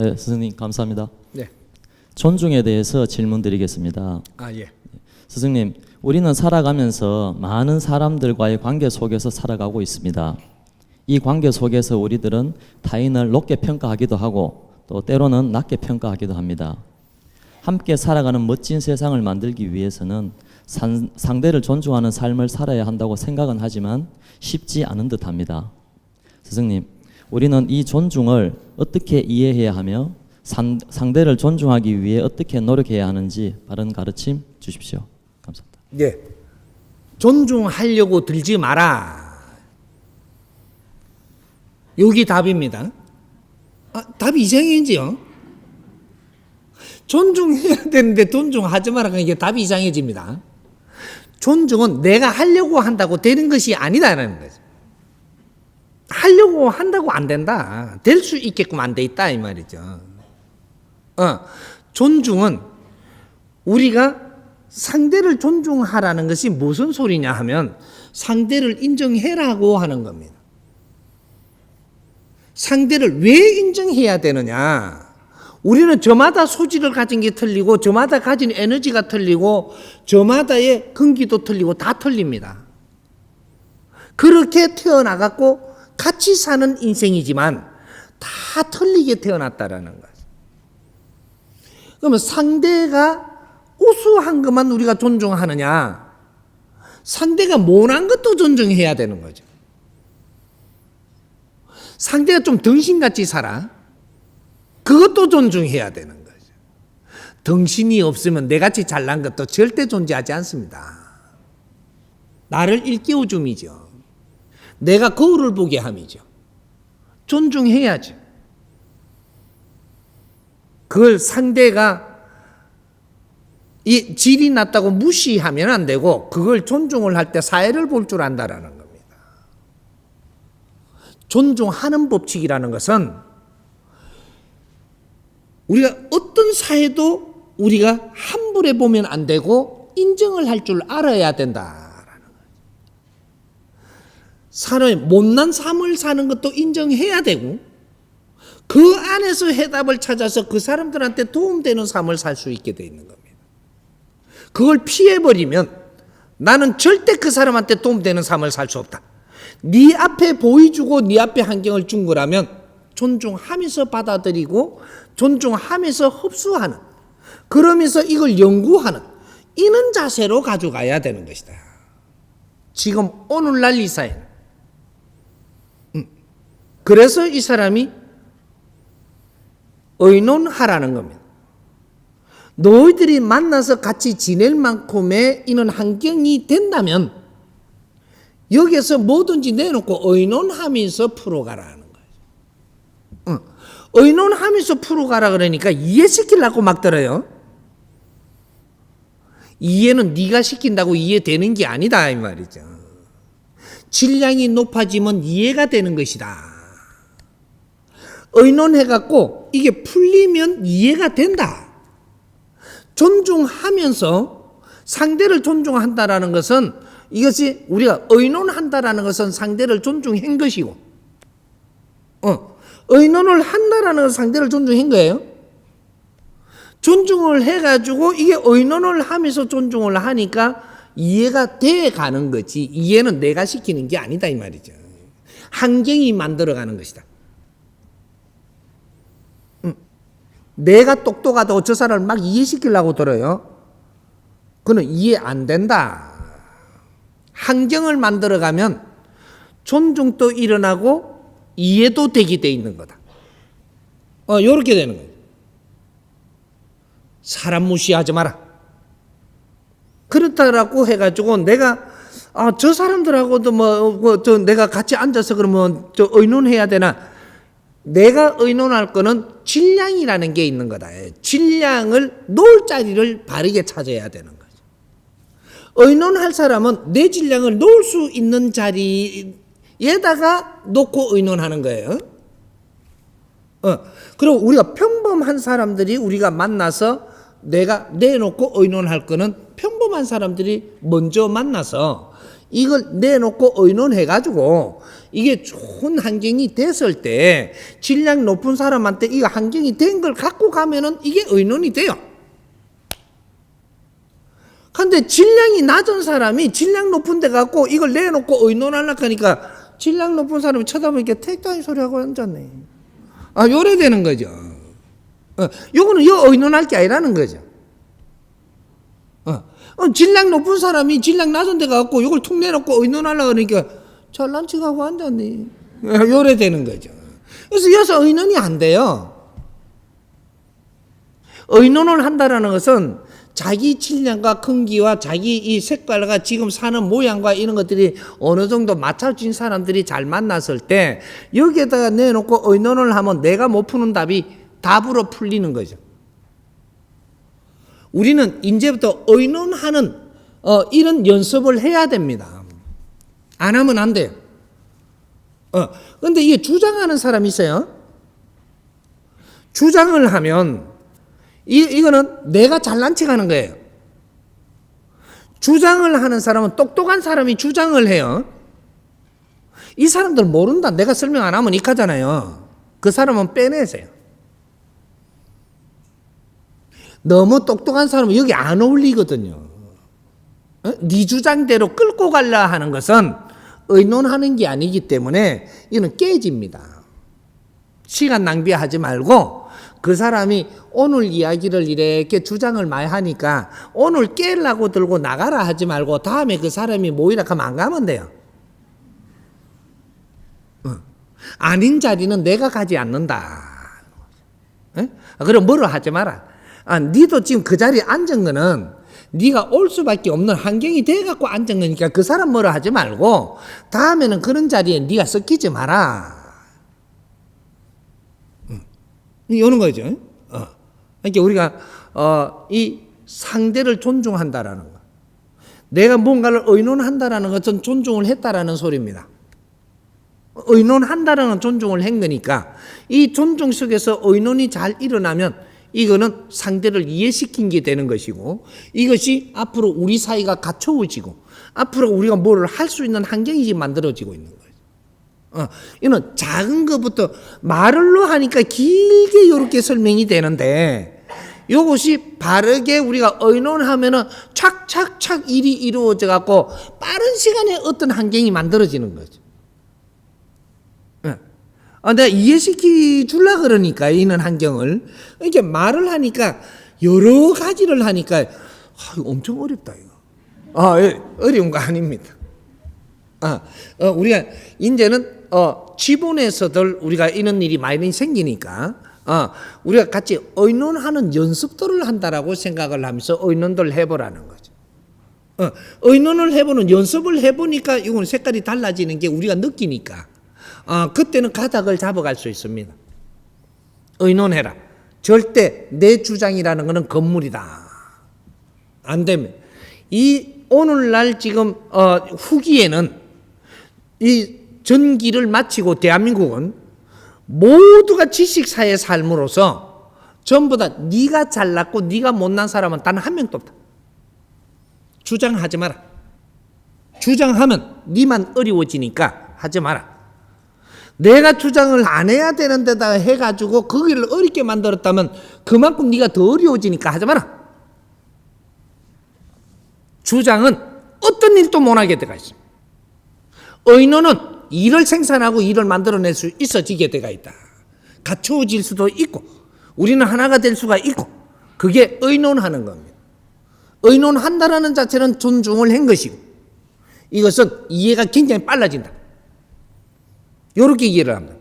네, 스승님 감사합니다. 네. 존중에 대해서 질문 드리겠습니다. 예. 스승님, 우리는 살아가면서 많은 사람들과의 관계 속에서 살아가고 있습니다. 이 관계 속에서 우리들은 타인을 높게 평가하기도 하고 또 때로는 낮게 평가하기도 합니다. 함께 살아가는 멋진 세상을 만들기 위해서는 상대를 존중하는 삶을 살아야 한다고 생각은 하지만 쉽지 않은 듯합니다. 스승님, 우리는 이 존중을 어떻게 이해해야 하며 상대를 존중하기 위해 어떻게 노력해야 하는지 바른 가르침 주십시오. 감사합니다. 네. 존중하려고 들지 마라. 여기 답입니다. 답이 이상해지요. 존중해야 되는데 존중하지 마라. 이게 답이 이상해집니다. 존중은 내가 하려고 한다고 되는 것이 아니다라는 거죠. 하려고 한다고 안 된다. 될 수 있게끔 안 돼 있다 이 말이죠. 존중은 우리가 상대를 존중하라는 것이 무슨 소리냐 하면 상대를 인정해라고 하는 겁니다. 상대를 왜 인정해야 되느냐? 우리는 저마다 소질을 가진 게 틀리고 저마다 가진 에너지가 틀리고 저마다의 근기도 틀리고 다 틀립니다. 그렇게 태어나갖고 같이 사는 인생이지만 다 틀리게 태어났다라는 거죠. 그러면 상대가 우수한 것만 우리가 존중하느냐? 상대가 못한 것도 존중해야 되는 거죠. 상대가 좀 덩신같이 살아. 그것도 존중해야 되는 거죠. 덩신이 없으면 내같이 잘난 것도 절대 존재하지 않습니다. 나를 일깨워줌이죠. 내가 거울을 보게 함이죠. 존중해야죠. 그걸 상대가 이 질이 낮다고 무시하면 안 되고 그걸 존중을 할 때 사회를 볼 줄 안다라는 겁니다. 존중하는 법칙이라는 것은 우리가 어떤 사회도 우리가 함부로 보면 안 되고 인정을 할 줄 알아야 된다라는 거예요. 사람의 못난 삶을 사는 것도 인정해야 되고 그 안에서 해답을 찾아서 그 사람들한테 도움되는 삶을 살 수 있게 돼 있는 겁니다. 그걸 피해버리면 나는 절대 그 사람한테 도움되는 삶을 살 수 없다. 네 앞에 보여주고 네 앞에 환경을 준 거라면 존중하면서 받아들이고 존중하면서 흡수하는 그러면서 이걸 연구하는 이런 자세로 가져가야 되는 것이다. 지금 오늘날 이 사회는 그래서 이 사람이 의논하라는 겁니다. 너희들이 만나서 같이 지낼 만큼의 이런 환경이 된다면 여기에서 뭐든지 내놓고 의논하면서 풀어가라는 거예요. 의논하면서 풀어가라 그러니까 이해시키려고 막 들어요. 이해는 네가 시킨다고 이해되는 게 아니다 이 말이죠. 질량이 높아지면 이해가 되는 것이다. 의논해갖고 이게 풀리면 이해가 된다. 존중하면서 상대를 존중한다라는 것은 이것이 우리가 의논한다라는 것은 상대를 존중한 것이고 의논을 한다라는 것은 상대를 존중한 거예요. 존중을 해가지고 이게 의논을 하면서 존중을 하니까 이해가 돼 가는 거지 이해는 내가 시키는 게 아니다 이 말이죠. 환경이 만들어가는 것이다. 내가 똑똑하다고 저 사람을 막 이해시키려고 들어요. 그는 이해 안 된다. 환경을 만들어가면 존중도 일어나고 이해도 되게 돼 있는 거다. 요렇게 되는 거예요. 사람 무시하지 마라. 그렇다라고 해가지고 내가 저 사람들하고도 내가 같이 앉아서 그러면 의논해야 되나? 내가 의논할 거는 질량이라는 게 있는 거다. 질량을 놓을 자리를 바르게 찾아야 되는 거죠. 의논할 사람은 내 질량을 놓을 수 있는 자리에다가 놓고 의논하는 거예요. 그리고 우리가 평범한 사람들이 우리가 만나서 내가 내놓고 의논할 거는 평범한 사람들이 먼저 만나서 이걸 내놓고 의논해가지고 이게 좋은 환경이 됐을 때 질량 높은 사람한테 이 환경이 된 걸 갖고 가면은 이게 의논이 돼요. 근데 질량이 낮은 사람이 질량 높은 데 갖고 이걸 내놓고 의논하려고 하니까 질량 높은 사람이 쳐다보니까 택다이 소리하고 앉았네. 요래 되는 거죠. 요거는 의논할 게 아니라는 거죠. 질량 높은 사람이 질량 낮은 데 갖고 이걸 툭 내놓고 의논하려고 하니까 잘난 척하고 앉았네. 요래 되는 거죠. 그래서 여기서 의논이 안 돼요. 의논을 한다라는 것은 자기 질량과 크기와 자기 이 색깔과 지금 사는 모양과 이런 것들이 어느 정도 맞춰진 사람들이 잘 만났을 때 여기에다가 내놓고 의논을 하면 내가 못 푸는 답이 답으로 풀리는 거죠. 우리는 이제부터 의논하는 이런 연습을 해야 됩니다. 안 하면 안 돼요. 근데 이게 주장하는 사람이 있어요. 주장을 하면 이거는 내가 잘난 척 하는 거예요. 주장을 하는 사람은 똑똑한 사람이 주장을 해요. 이 사람들 모른다. 내가 설명 안 하면 이카잖아요. 그 사람은 빼내세요. 너무 똑똑한 사람은 여기 안 어울리거든요. 네 주장대로 끌고 가려 하는 것은 의논하는 게 아니기 때문에 이는 깨집니다. 시간 낭비하지 말고 그 사람이 오늘 이야기를 이렇게 주장을 많이 하니까 오늘 깨려고 들고 나가라 하지 말고 다음에 그 사람이 모이라 하면 안 가면 돼요. 아닌 자리는 내가 가지 않는다. 그럼 뭐로 하지 마라. 니도 지금 그 자리에 앉은 거는 네가 올 수밖에 없는 환경이 돼갖고 앉은 거니까 그 사람 뭐라 하지 말고 다음에는 그런 자리에 네가 섞이지 마라. 이러는 거죠. 그러니까 우리가 이 상대를 존중한다라는 거, 내가 뭔가를 의논한다라는 것은 존중을 했다라는 소리입니다. 의논한다라는 존중을 한 거니까 이 존중 속에서 의논이 잘 일어나면 이거는 상대를 이해시킨 게 되는 것이고 이것이 앞으로 우리 사이가 갖춰지고 앞으로 우리가 뭐를 할 수 있는 환경이 만들어지고 있는 거예요. 이는 작은 것부터 말로 하니까 길게 이렇게 설명이 되는데 이것이 바르게 우리가 의논하면은 착착착 일이 이루어져 갖고 빠른 시간에 어떤 환경이 만들어지는 거죠. 내가 이해시키 주려고 그러니까 이런 환경을 이렇게 말을 하니까 여러 가지를 하니까 이거 엄청 어렵다 이거. 어려운 거 아닙니다. 우리가 이제는 지본에서들 우리가 이런 일이 많이 생기니까 우리가 같이 의논하는 연습들을 한다라고 생각을 하면서 의논들 해보라는 거죠. 의논을 해보는 연습을 해보니까 이건 색깔이 달라지는 게 우리가 느끼니까 그때는 가닥을 잡아갈 수 있습니다. 의논해라. 절대 내 주장이라는 것은 건물이다. 안 되면 이 오늘날 지금 후기에는 이 전기를 마치고 대한민국은 모두가 지식사회의 삶으로서 전부 다 네가 잘났고 네가 못난 사람은 단 한 명도 없다. 주장하지 마라. 주장하면 네만 어려워지니까 하지 마라. 내가 주장을 안 해야 되는 데다 해가지고 거기를 어렵게 만들었다면 그만큼 네가 더 어려워지니까 하지 마라. 주장은 어떤 일도 못하게 되어 있습니다. 의논은 일을 생산하고 일을 만들어낼 수 있어지게 되어 있다. 갖추어질 수도 있고 우리는 하나가 될 수가 있고 그게 의논하는 겁니다. 의논한다라는 자체는 존중을 한 것이고 이것은 이해가 굉장히 빨라진다. 이렇게 이해를 합니다.